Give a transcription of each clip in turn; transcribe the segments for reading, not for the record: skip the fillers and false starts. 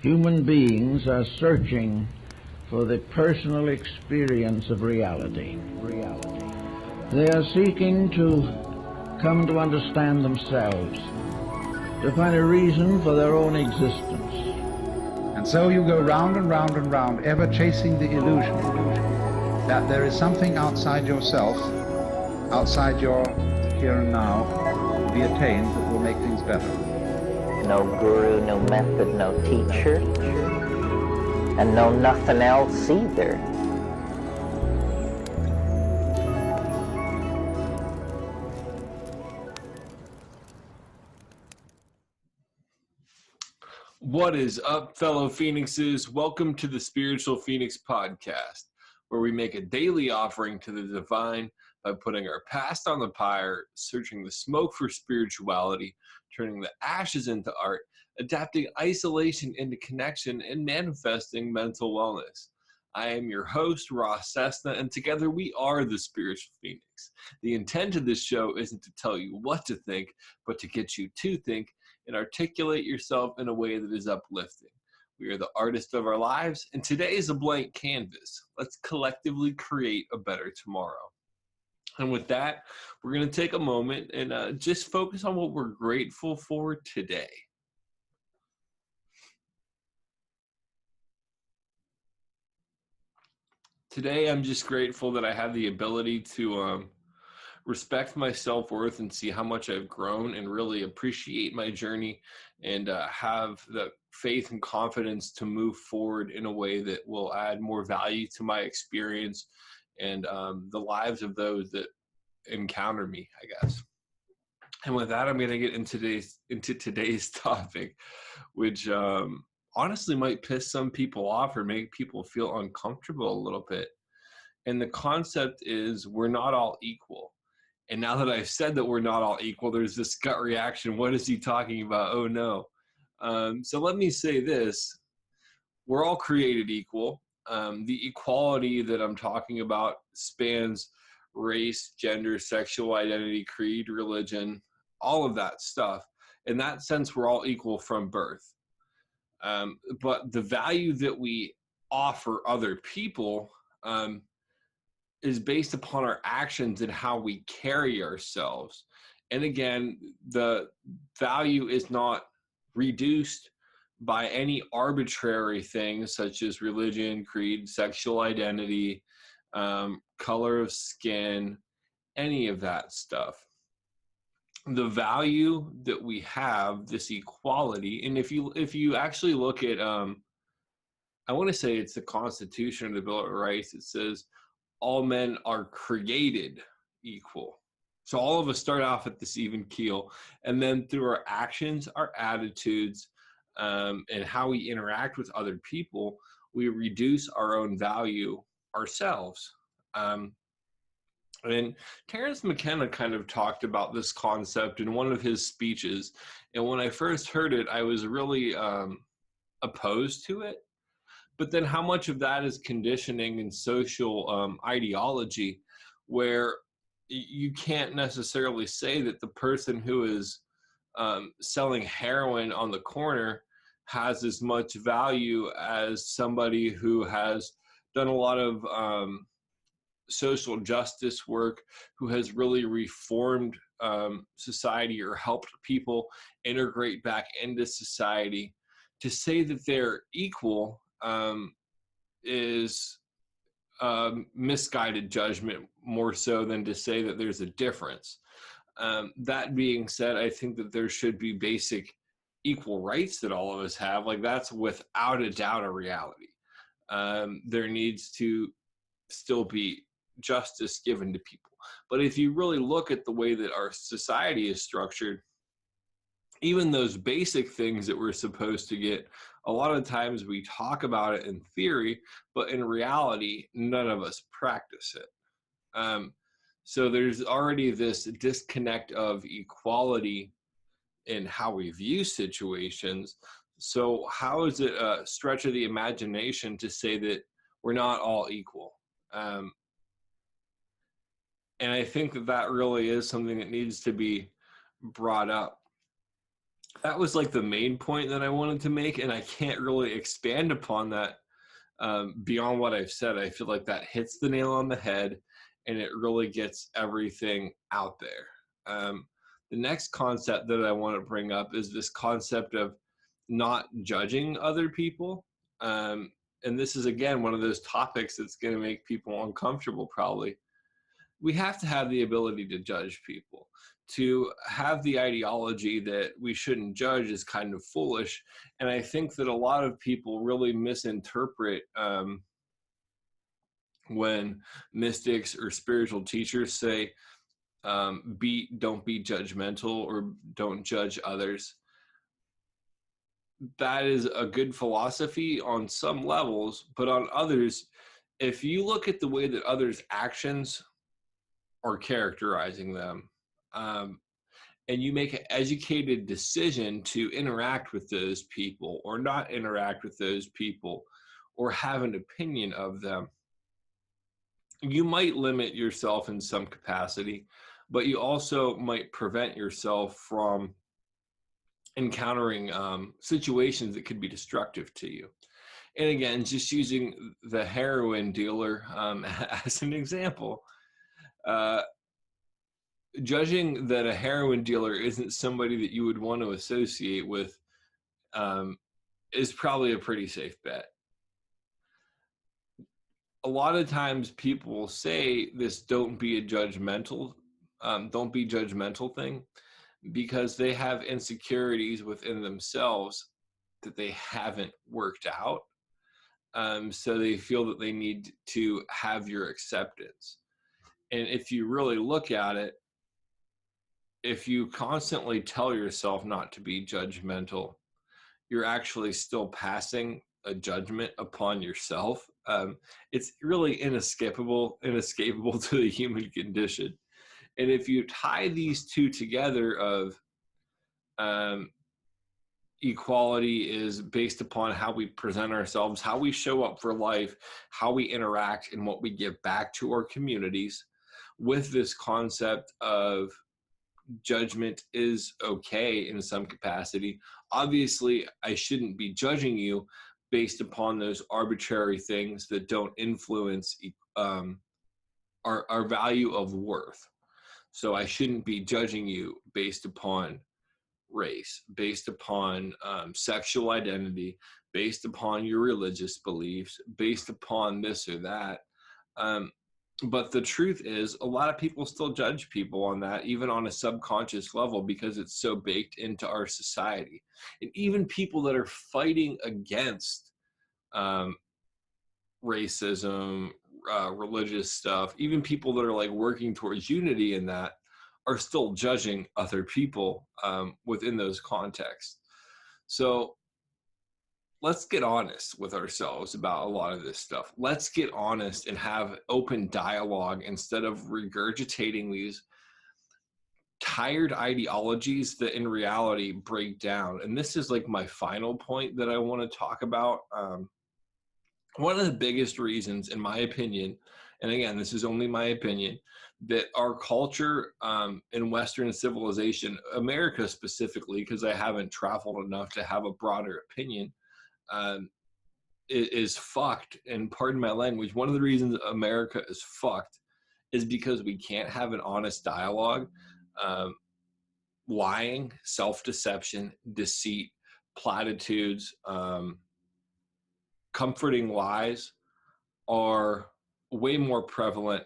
Human beings are searching for the personal experience of reality. They are seeking to come to understand themselves, to find a reason for their own existence. And so you go round and round and round, ever chasing the illusion that there is something outside yourself, outside your here and now, to be attained that will make things better. No guru, no method, no teacher, and no nothing else either. What is up, fellow Phoenixes? Welcome to the Spiritual Phoenix Podcast, where we make a daily offering to the divine by putting our past on the pyre, searching the smoke for spirituality, turning the ashes into art, adapting isolation into connection, and manifesting mental wellness. I am your host, Ross Cessna, and together we are the Spiritual Phoenix. The intent of this show isn't to tell you what to think, but to get you to think and articulate yourself in a way that is uplifting. We are the artists of our lives, and today is a blank canvas. Let's collectively create a better tomorrow. And with that, we're going to take a moment and just focus on what we're grateful for today. Today, I'm just grateful that I have the ability to respect my self-worth and see how much I've grown and really appreciate my journey and have the faith and confidence to move forward in a way that will add more value to my experience and the lives of those that encounter me, I guess. And with that, I'm going to get into today's topic, which honestly might piss some people off or make people feel uncomfortable a little bit. And the concept is we're not all equal. And now that I've said that we're not all equal, there's this gut reaction. What is he talking about? Oh, no. So let me say this. We're all created equal. The equality that I'm talking about spans race, gender, sexual identity, creed, religion, all of that stuff. In that sense, we're all equal from birth. But the value that we offer other people is based upon our actions and how we carry ourselves. And again, the value is not reduced by any arbitrary things such as religion, creed, sexual identity, color of skin, any of that stuff. The value that we have, this equality, and if you actually look at, I want to say it's the Constitution or the Bill of Rights, it says all men are created equal. So all of us start off at this even keel, and then through our actions, our attitudes, and how we interact with other people, we reduce our own value ourselves. And Terence McKenna kind of talked about this concept in one of his speeches. And when I first heard it, I was really opposed to it. But then how much of that is conditioning and social ideology where you can't necessarily say that the person who is selling heroin on the corner has as much value as somebody who has done a lot of social justice work, who has really reformed society or helped people integrate back into society. To say that they're equal is misguided judgment more so than to say that there's a difference. That being said, I think that there should be basic equal rights that all of us have. Like, that's without a doubt a reality. There needs to still be justice given to people. But if you really look at the way that our society is structured, even those basic things that we're supposed to get, a lot of times we talk about it in theory, but in reality, none of us practice it. So there's already this disconnect of equality in how we view situations. So how is it a stretch of the imagination to say that we're not all equal? And I think that that really is something that needs to be brought up. that was like the main point that I wanted to make, and I can't really expand upon that beyond what I've said. I feel like that hits the nail on the head, and it really gets everything out there. The next concept that I want to bring up is this concept of not judging other people. And this is, again, one of those topics that's going to make people uncomfortable, probably. We have to have the ability to judge people. To have the ideology that we shouldn't judge is kind of foolish. And I think that a lot of people really misinterpret when mystics or spiritual teachers say, don't be judgmental or don't judge others. That is a good philosophy on some levels, but on others, if you look at the way that others' actions are characterizing them, and you make an educated decision to interact with those people or not interact with those people or have an opinion of them, you might limit yourself in some capacity, but you also might prevent yourself from encountering situations that could be destructive to you. And again, just using the heroin dealer as an example, judging that a heroin dealer isn't somebody that you would want to associate with is probably a pretty safe bet. A lot of times people will say this don't be judgmental thing, because they have insecurities within themselves that they haven't worked out. So they feel that they need to have your acceptance. And if you really look at it, if you constantly tell yourself not to be judgmental, you're actually still passing a judgment upon yourself. It's really inescapable to the human condition. And if you tie these two together of equality is based upon how we present ourselves, how we show up for life, how we interact, and what we give back to our communities, with this concept of judgment is okay in some capacity. Obviously, I shouldn't be judging you based upon those arbitrary things that don't influence our value of worth. So I shouldn't be judging you based upon race, based upon sexual identity, based upon your religious beliefs, based upon this or that. But the truth is, a lot of people still judge people on that, even on a subconscious level, because it's so baked into our society. And even people that are fighting against racism, religious stuff, even people that are like working towards unity in that, are still judging other people within those contexts. So let's get honest with ourselves about a lot of this stuff. Let's get honest and have open dialogue instead of regurgitating these tired ideologies that in reality break down. And this is like my final point that I want to talk about. One of the biggest reasons, in my opinion, and again, this is only my opinion, that our culture in Western civilization, America specifically, because I haven't traveled enough to have a broader opinion, is fucked. And pardon my language, one of the reasons America is fucked is because we can't have an honest dialogue. Lying, self-deception, deceit, platitudes, comforting lies are way more prevalent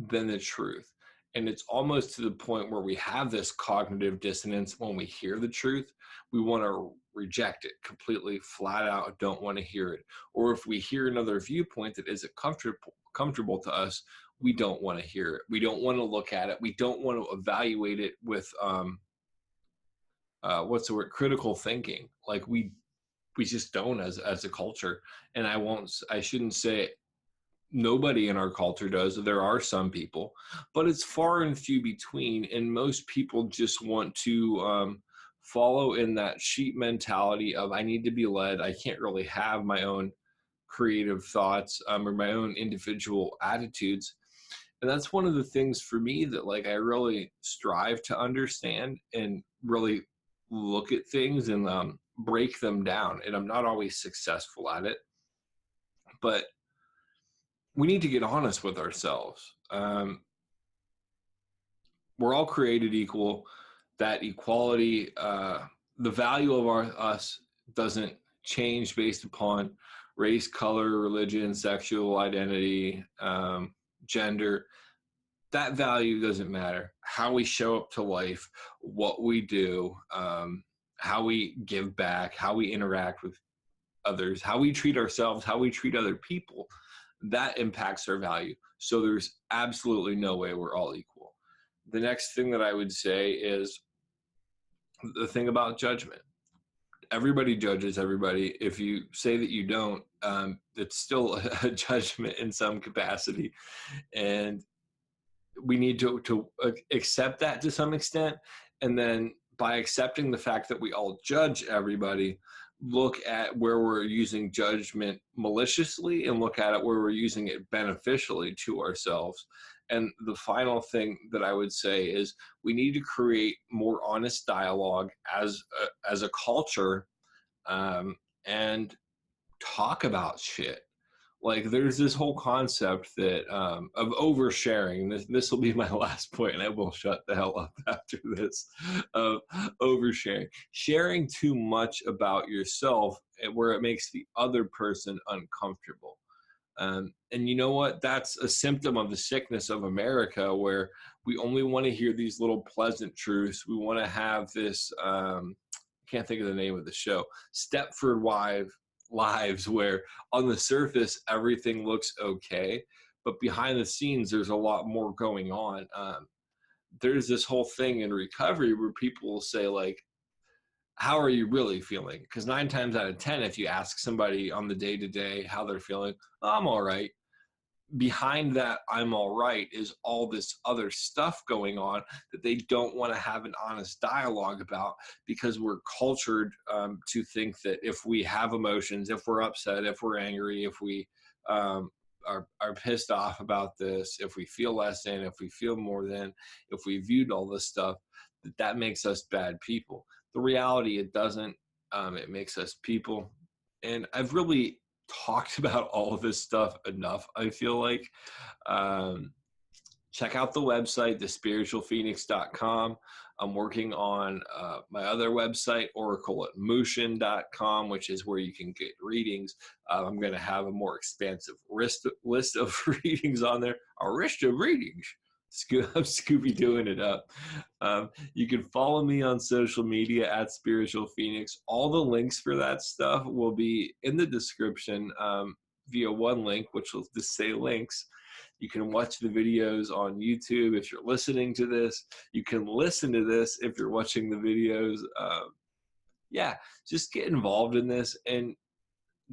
than the truth. And it's almost to the point where we have this cognitive dissonance when we hear the truth. We want to reject it completely, flat out, don't want to hear it. Or if we hear another viewpoint that isn't comfortable to us, we don't want to hear it. We don't want to look at it. We don't want to evaluate it with, what's the word? Critical thinking. Like we just don't as a culture. And I shouldn't say nobody in our culture does. There are some people, but it's far and few between. And most people just want to follow in that sheep mentality of I need to be led. I can't really have my own creative thoughts or my own individual attitudes. And that's one of the things for me that like I really strive to understand and really look at things and break them down. And I'm not always successful at it, but we need to get honest with ourselves. We're all created equal. That equality, the value of us doesn't change based upon race, color, religion, sexual identity, gender. That value doesn't matter. How we show up to life, what we do, how we give back, how we interact with others, how we treat ourselves, how we treat other people, that impacts our value. So there's absolutely no way we're all equal. The next thing that I would say is the thing about judgment. Everybody judges everybody. If you say that you don't, it's still a judgment in some capacity. And we need to accept that to some extent. And then by accepting the fact that we all judge everybody, look at where we're using judgment maliciously and look at it where we're using it beneficially to ourselves. And the final thing that I would say is we need to create more honest dialogue as a culture, and talk about shit. Like there's this whole concept that of oversharing. This will be my last point, and I will shut the hell up after this. Of oversharing, sharing too much about yourself, where it makes the other person uncomfortable. And you know what? That's a symptom of the sickness of America, where we only want to hear these little pleasant truths. We want to have this, I can't think of the name of the show, Stepford Wives, where on the surface, everything looks okay. But behind the scenes, there's a lot more going on. There's this whole thing in recovery where people will say, like, how are you really feeling? Because 9 times out of 10, if you ask somebody on the day-to-day how they're feeling, oh, I'm all right. Behind that I'm all right is all this other stuff going on that they don't want to have an honest dialogue about, because we're cultured to think that if we have emotions, if we're upset, if we're angry, if we are pissed off about this, if we feel less than, if we feel more than, if we viewed all this stuff, that makes us bad people. The reality, it doesn't. It makes us people. And I've really talked about all of this stuff enough, I feel like. Check out the website, thespiritualphoenix.com. I'm working on my other website, oracle@mushin.com, which is where you can get readings. I'm going to have a more expansive list of readings on there. A list of readings. I'm Scooby-Dooing it up. You can follow me on social media at Spiritual Phoenix. All the links for that stuff will be in the description via one link, which will just say links. You can watch the videos on YouTube if you're listening to this. You can listen to this if you're watching the videos. Yeah, just get involved in this and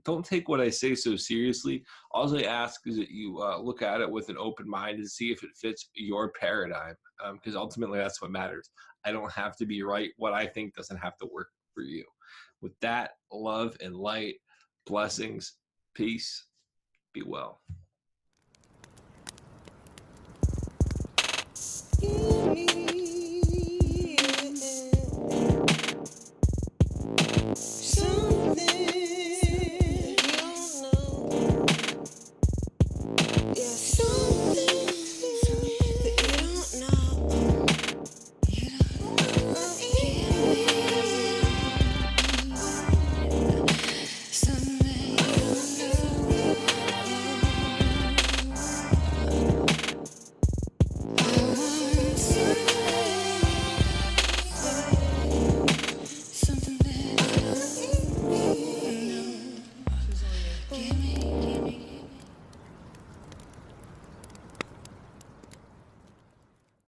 don't take what I say so seriously. All I ask is that you look at it with an open mind and see if it fits your paradigm, because ultimately that's what matters. I don't have to be right. What I think doesn't have to work for you. With that, love and light, blessings, peace, be well. Give me